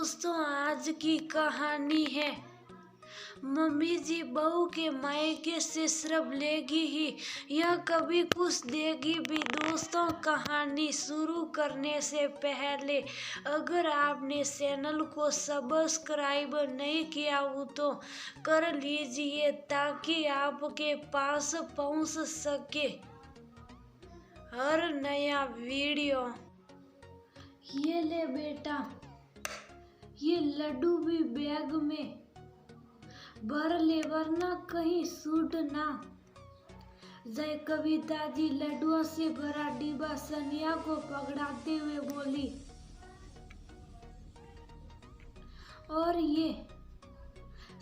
दोस्तों, आज की कहानी है मम्मी जी बहू के मायके से सिर्फ लेगी ही या कभी कुछ देगी भी। दोस्तों, कहानी शुरू करने से पहले अगर आपने चैनल को सब्सक्राइब नहीं किया हो तो कर लीजिए ताकि आपके पास पहुंच सके हर नया वीडियो। ये ले बेटा, ये लड्डू भी बैग में भर ले वरना कहीं छूट ना जाए। कविता जी लड्डुओं से भरा डिब्बा सनिया को पकड़ाते हुए बोली, और ये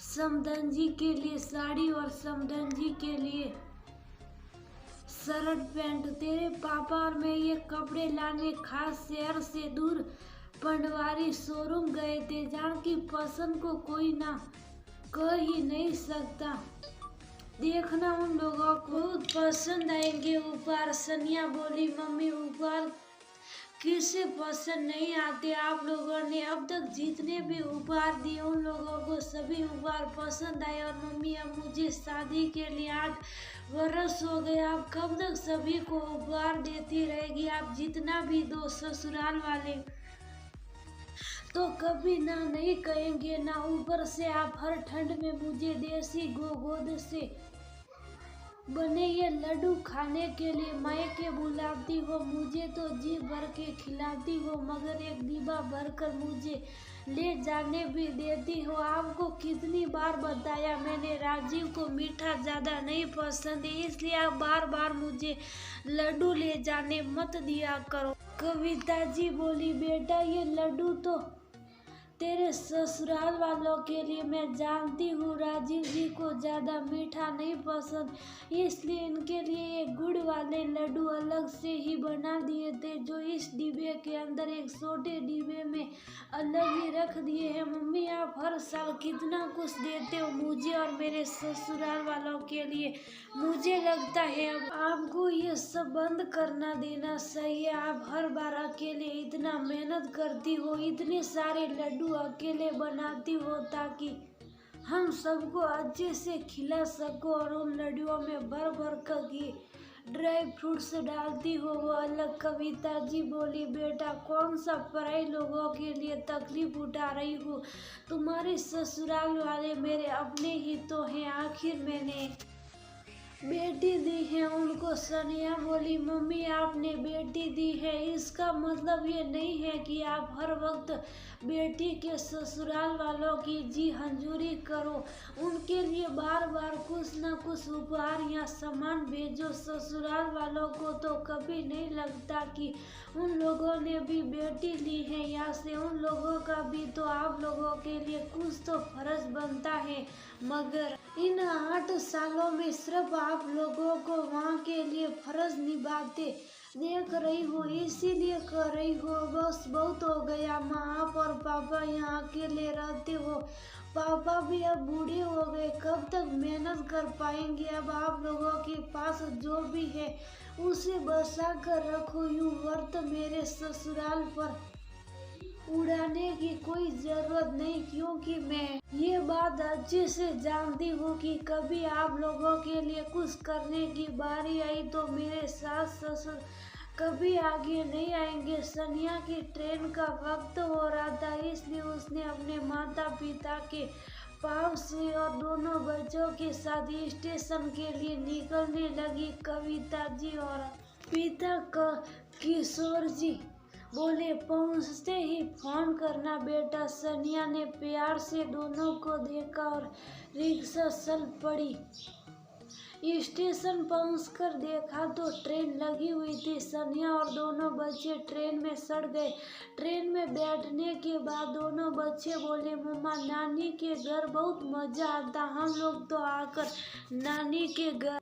समधन जी के लिए साड़ी और समधन जी के लिए शर्ट पैंट। तेरे पापा और मैं ये कपड़े लाने खास शहर से दूर पंडवारी शोरूम गए थे जहाँ की पसंद को कोई ना कह ही नहीं सकता। देखना उन लोगों को बहुत पसंद आएंगे उपहार। सनिया बोली, मम्मी उपहार किसे पसंद नहीं आते? आप लोगों ने अब तक जितने भी उपहार दिए उन लोगों को सभी उपहार पसंद आए। और मम्मी अब मुझे शादी के लिए 8 वर्ष हो गए, आप कब तक सभी को उपहार देती रहेगी? आप जितना भी दो ससुराल वाले तो कभी ना नहीं कहेंगे ना। ऊपर से आप हर ठंड में मुझे देसी गोद से बने ये लड्डू खाने के लिए मायके बुलाती हो, मुझे तो जी भर के खिलाती हो मगर एक डिब्बा भरकर मुझे ले जाने भी देती हो। आपको कितनी बार बताया मैंने, राजीव को मीठा ज़्यादा नहीं पसंद है, इसलिए आप बार बार मुझे लड्डू ले जाने मत दिया करो। कविता जी बोली, बेटा ये लड्डू तो तेरे ससुराल वालों के लिए, मैं जानती हूँ राजीव जी को ज़्यादा मीठा नहीं पसंद, इसलिए इनके लिए ये गुड़ वाले लड्डू अलग से ही बना दिए थे जो इस डिब्बे के अंदर एक छोटे डिब्बे में अलग ही रख दिए हैं। मम्मी आप हर साल कितना कुछ देते हो मुझे और मेरे ससुराल वालों के लिए। मुझे लगता है अब आपको ये सब बंद करना देना सही है। आप हर बार अकेले इतना मेहनत करती हो, इतने सारे लड्डू अकेले बनाती हो ताकि हम सबको अच्छे से खिला सको और उन लड्डुओं में भर भर कर घी ड्राई फ्रूट्स डालती हो वो अलग। कविता जी बोली, बेटा कौन सा पराई लोगों के लिए तकलीफ उठा रही हो? तुम्हारे ससुराल वाले मेरे अपने ही तो हैं, आखिर मैंने बेटी दी है उनको। सनिया बोली, मम्मी आपने बेटी दी है इसका मतलब ये नहीं है कि आप हर वक्त बेटी के ससुराल वालों की जी हंजूरी करो, उनके लिए बार बार कुछ न कुछ उपहार या सामान भेजो। ससुराल वालों को तो कभी नहीं लगता कि उन लोगों ने भी बेटी ली है, या से उन लोगों का भी तो आप लोगों के लिए कुछ तो फर्ज बनता है। मगर इन 8 सालों में सिर्फ आप लोगों को वहाँ के लिए फर्ज निभाते देख रही हो, इसीलिए कर रही हो। बस बहुत हो गया माँ, आप और पापा यहाँ अकेले रहते हो। पापा भी अब बूढ़े हो गए, कब तक मेहनत कर पाएंगे? अब आप लोगों के पास जो भी है उसे बचा कर रखो, यूँ वर्त मेरे ससुराल पर उड़ाने की कोई जरूरत नहीं, क्योंकि मैं ये बात अच्छे से जानती हूँ कि कभी आप लोगों के लिए कुछ करने की बारी आई तो मेरे सास ससुर कभी आगे नहीं आएंगे। सनिया की ट्रेन का वक्त हो रहा था, इसलिए उसने अपने माता पिता के पाँव से और दोनों बच्चों के साथ स्टेशन के लिए निकलने लगी। कविता जी और पिता का किशोर जी बोले, पहुंचते ही फोन करना बेटा। सनिया ने प्यार से दोनों को देखा और रिक्शा चल पड़ी। स्टेशन पहुंचकर देखा तो ट्रेन लगी हुई थी। सनिया और दोनों बच्चे ट्रेन में चढ़ गए। ट्रेन में बैठने के बाद दोनों बच्चे बोले, मम्मा नानी के घर बहुत मजा आता, हम लोग तो आकर नानी के घर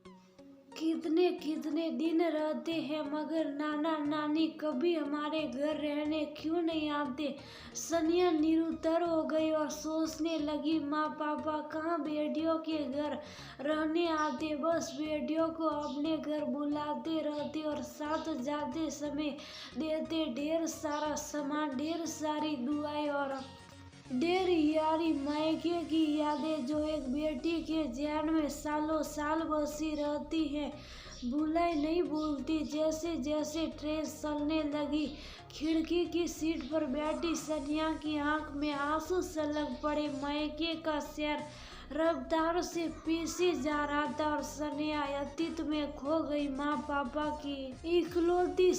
कितने कितने दिन रहते हैं मगर नाना नानी कभी हमारे घर रहने क्यों नहीं आते? सनिया निरुत्तर हो गई और सोचने लगी, माँ पापा कहाँ बेटियों के घर रहने आते, बस बेटियों को अपने घर बुलाते रहते और साथ जाते समय देते ढेर सारा सामान, ढेर सारी दुआएं और अपनी मायके की यादें जो एक बेटी के ध्यान में सालों साल बसी रहती है, भुलाई नहीं भूलती। जैसे जैसे ट्रेन चलने लगी, खिड़की की सीट पर बैठी सनिया की आंख में आंसू छलक पड़े। मायके का शहर रफ्तार से पीछे जा रहा था और सनिया अतीत में खो गई। माँ पापा की इकलौती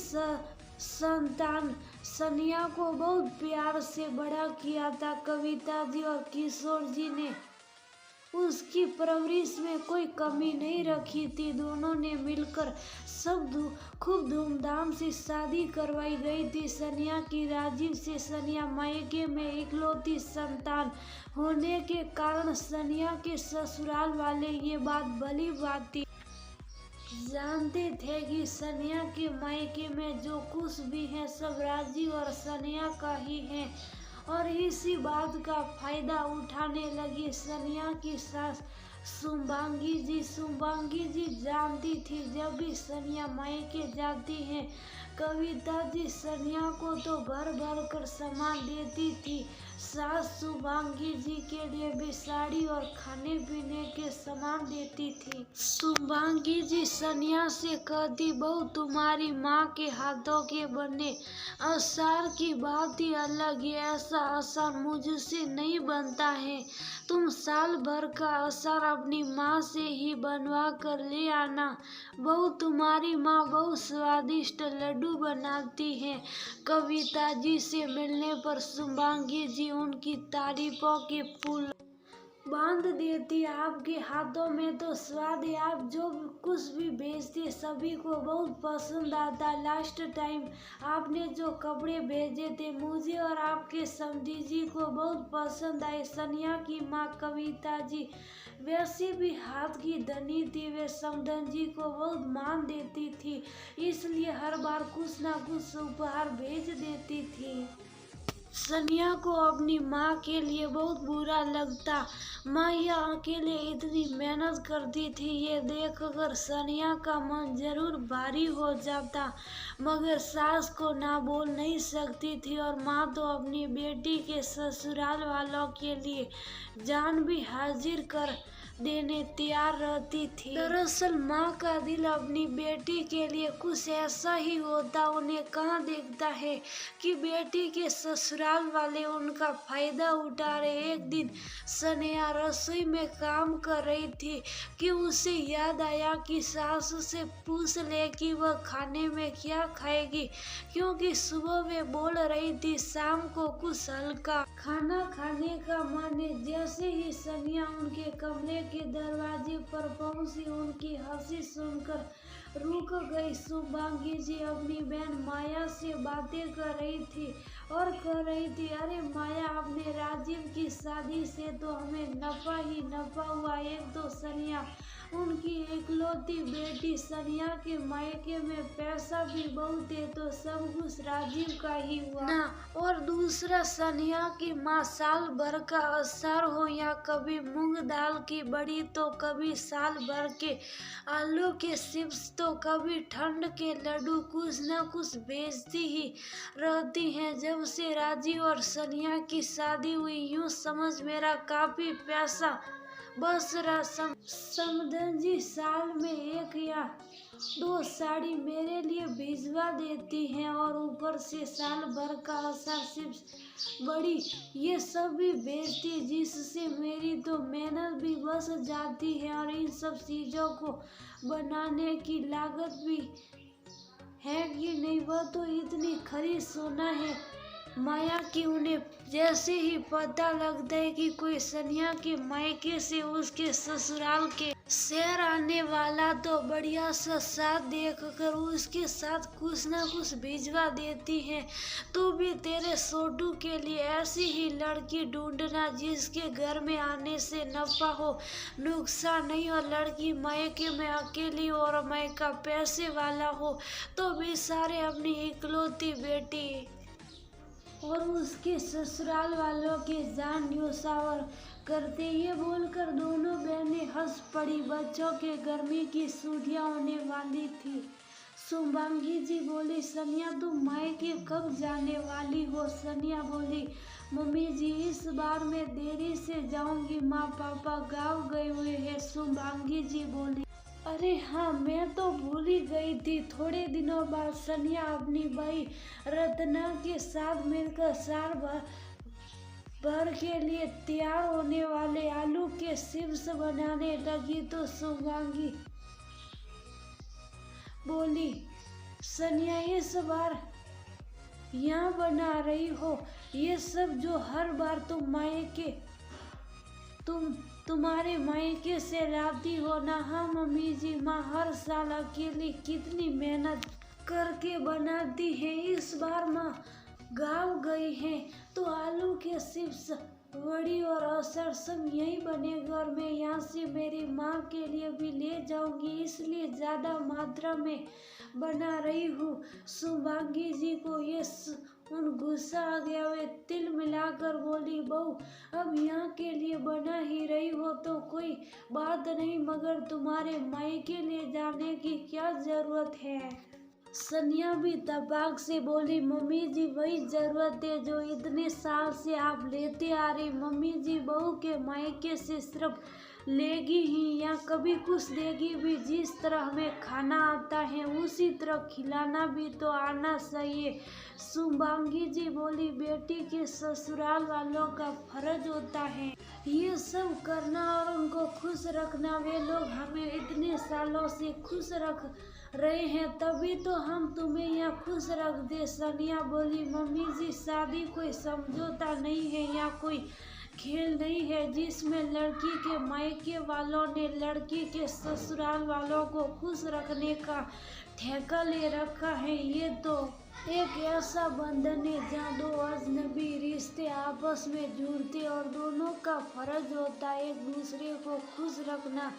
संतान सनिया को बहुत प्यार से बड़ा किया था। कविता जी और किशोर जी ने उसकी परवरिश में कोई कमी नहीं रखी थी। दोनों ने मिलकर खूब धूमधाम से शादी करवाई गई थी सनिया की राजीव से। सनिया मायके में इकलौती संतान होने के कारण सनिया के ससुराल वाले ये बात भली भांति जानते थे कि सनिया के मायके में जो कुछ भी है सब राजीव और सनिया का ही है, और इसी बात का फायदा उठाने लगी सनिया की सास शुभांगी जी। शुभांगी जी जानती थी जब भी सनिया मायके जाती है, कविता जी सनिया को तो भर भर कर सामान देती थी। सास शुभांगी जी के लिए भी साड़ी और खाने पीने के सामान देती थी। शुभांगी जी सनिया से कहती, बहू तुम्हारी माँ के हाथों के बने अचार की बात ही अलग है, ऐसा अचार मुझसे नहीं बनता है। तुम साल भर का अचार अपनी माँ से ही बनवा कर ले आना। बहू तुम्हारी माँ बहुत स्वादिष्ट लड्डू बनाती है। कविता जी से मिलने पर शुभांगी जी उनकी तारीफों के पुल बांध देती। आपके हाथों में तो स्वाद है, आप जो कुछ भी भेजते सभी को बहुत पसंद आता। लास्ट टाइम आपने जो कपड़े भेजे थे मुझे और आपके समधी जी को बहुत पसंद आए। सनिया की माँ कविता जी वैसे भी हाथ की धनी थी, वे समधन जी को बहुत मान देती थी, इसलिए हर बार कुछ ना कुछ उपहार भेज देती थी। सनिया को अपनी माँ के लिए बहुत बुरा लगता। माँ यह अकेले इतनी मेहनत करती थी, ये देखकर सनिया का मन जरूर भारी हो जाता, मगर सास को ना बोल नहीं सकती थी। और माँ तो अपनी बेटी के ससुराल वालों के लिए जान भी हाजिर कर देने तैयार रहती थी। दरअसल माँ का दिल अपनी बेटी के लिए कुछ ऐसा ही होता, उन्हें कहाँ देखता है कि बेटी के ससुराल वाले उनका फायदा उठा रहे। एक दिन सनिया रसोई में काम कर रही थी कि उसे याद आया कि सास से पूछ ले कि वह खाने में क्या खाएगी, क्योंकि सुबह वे बोल रही थी शाम को कुछ हल्का खाना खाने का मन है। जैसे ही सनिया उनके कमरे के दरवाजे पर पहुंची, उनकी हंसी सुनकर रुक गई। शुभांगी जी अपनी बहन माया से बातें कर रही थी और कह रही थी, अरे माया, अपने राजीव की शादी से तो हमें नफा ही नफा हुआ। एक तो सनिया उनकी इकलौती बेटी, सनिया के मायके में पैसा भी बहुत है तो सब कुछ राजीव का ही हुआ ना, और दूसरा सनिया की माँ साल भर का अचार हो या कभी मूंग दाल की बड़ी तो कभी साल भर के आलू के चिप्स तो कभी ठंड के लड्डू, कुछ न कुछ भेजती ही रहती हैं। जब से राजीव और सनिया की शादी हुई, यूं समझ मेरा काफी पैसा बस रहा। समधन जी साल में 1 या 2 साड़ी मेरे लिए भिजवा देती हैं और ऊपर से साल भर का अचार, चिप्स, बड़ी, ये सब भी भेजती, जिससे मेरी तो मेहनत भी बच जाती है और इन सब चीज़ों को बनाने की लागत भी है कि नहीं, वह तो इतनी खरी सोना है माया की उन्हें जैसे ही पता लगता है कि कोई सनिया के मायके से उसके ससुराल के शहर आने वाला तो बढ़िया सा साथ देखकर उसके साथ कुछ ना कुछ भिजवा देती है। तो भी तेरे सोटू के लिए ऐसी ही लड़की ढूंढना जिसके घर में आने से नफा हो, नुकसान नहीं हो, लड़की मायके में अकेली और मायका पैसे वाला हो, तो भी सारे अपनी इकलौती बेटी और उसके ससुराल वालों के जान न्योछावर करते। ये बोलकर दोनों बहनें हंस पड़ी। बच्चों के गर्मी की छुट्टियां होने वाली थी। शुभांगी जी बोली, सनिया तुम मायके कब जाने वाली हो? सनिया बोली, मम्मी जी इस बार मैं देरी से जाऊंगी, माँ पापा गाँव गए हुए हैं, शुभांगी जी बोली। अरे हाँ, मैं तो भूल ही गई थी। थोड़े दिनों बाद सनिया अपनी भाई रत्ना के साथ मिलकर साल भर के लिए तैयार होने वाले आलू के चिप्स बनाने लगी तो शुभांगी बोली, सनिया इस बार यहाँ बना रही हो ये सब जो हर बार तुम्हारे मायके से लाती हो ना। हाँ मम्मी जी, माँ हर साल अकेली कितनी मेहनत करके बनाती है। इस बार माँ गाँव गई है तो आलू के चिप्स, वड़ी और अचार सब यहीं बनेगा और मैं यहाँ से मेरी माँ के लिए भी ले जाऊंगी, इसलिए ज़्यादा मात्रा में बना रही हूँ। शुभांगी जी को ये उन गुस्सा आ गया। वे तिल मिलाकर बोली, बहू अब यहाँ के लिए बना ही रही हो तो कोई बात नहीं, मगर तुम्हारे मायके ले जाने की क्या जरूरत है। सनिया भी तबाक से बोली, मम्मी जी वही जरूरत है जो इतने साल से आप लेते आ रही। मम्मी जी बहू के मायके से सिर्फ लेगी ही या कभी कुछ देगी भी। जिस तरह हमें खाना आता है उसी तरह खिलाना भी तो आना चाहिए। शुभांगी जी बोली, बेटी के ससुराल वालों का फर्ज होता है ये सब करना और उनको खुश रखना। वे लोग हमें इतने सालों से खुश रख रहे हैं तभी तो हम तुम्हें यहाँ खुश रख दे। सनिया बोली, मम्मी जी शादी कोई समझौता नहीं है या कोई खेल नहीं है जिसमें लड़की के मायके वालों ने लड़की के ससुराल वालों को खुश रखने का ठेका ले रखा है। ये तो एक ऐसा बंधन है जहाँ दो अजनबी रिश्ते आपस में जुड़ते और दोनों का फर्ज होता है एक दूसरे को खुश रखना।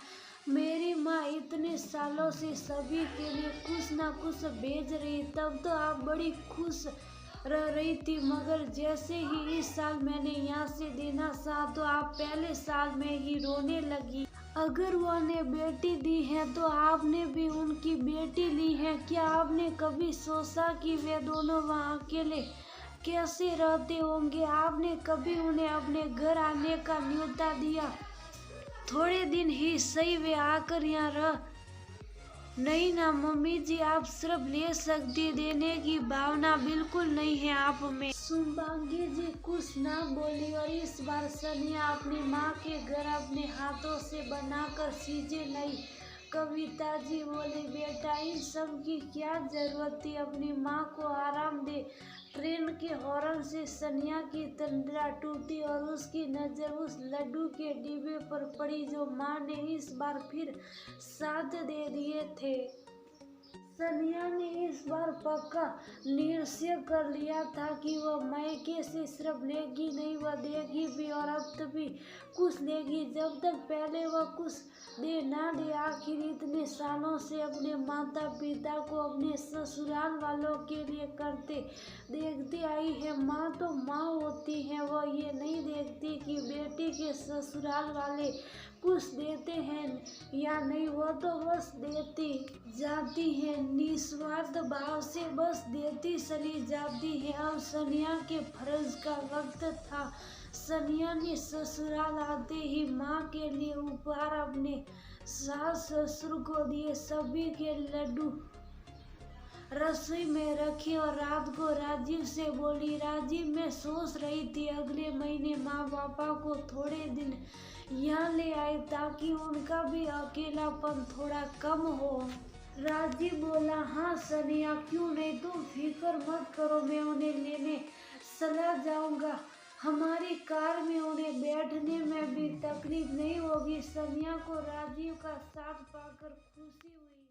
मेरी माँ इतने सालों से सभी के लिए कुछ ना कुछ भेज रही, तब तो आप बड़ी खुश रह रही थी, मगर जैसे ही इस साल मैंने यहाँ से देना चाहा तो आप पहले साल में ही रोने लगी। अगर वो ने बेटी दी है तो आपने भी उनकी बेटी ली है। क्या आपने कभी सोचा कि वे दोनों वहाँ अकेले कैसे रहते होंगे? आपने कभी उन्हें अपने घर आने का न्योता दिया? थोड़े दिन ही सही वे आकर यहाँ रह नहीं ना। मम्मी जी आप सिर्फ ले सकती, देने की भावना बिल्कुल नहीं है आप में। शुभांगी जी कुछ ना बोली और इस बार सनिया अपनी माँ के घर अपने हाथों से बनाकर चीजें लाई। कविता जी बोली, बेटा इन सब की क्या जरूरत थी, अपनी माँ को आराम दे। ट्रेन के हॉर्न से सनिया की तंद्रा टूटी और उसकी नजर उस लड्डू के डिब्बे पर पड़ी जो माँ ने इस बार फिर साथ दे दिए थे। सनिया ने इस बार पक्का निश्चय कर लिया था कि वह मायके से सिर्फ लेगी नहीं, वह देगी भी और अब भी कुछ देगी। जब तक पहले वह कुछ दे ना दे, आखिर इतने सालों से अपने माता पिता को अपने ससुराल वालों के लिए करते देखती आई है। माँ तो माँ होती है, वह ये नहीं देखती कि बेटी के ससुराल वाले कुछ देते हैं या नहीं, वो तो बस देती जाती है, निस्वार्थ भाव से बस देती चली जाती है। अब सनिया के फर्ज का वक्त था। सनिया ने ससुराल आते ही माँ के लिए उपहार अपने सास ससुर को दिए। सभी के लड्डू रसोई में रखी और रात को राजीव से बोली, राजीव मैं सोच रही थी अगले महीने माँ पापा को थोड़े दिन यहाँ ले आए ताकि उनका भी अकेलापन थोड़ा कम हो। राजीव बोला, हाँ सनिया क्यों नहीं, तुम फिक्र मत करो, मैं उन्हें लेने चला जाऊंगा। हमारी कार में उन्हें बैठने में भी तकलीफ नहीं होगी। सनिया को राजीव का साथ पाकर खुशी हुई।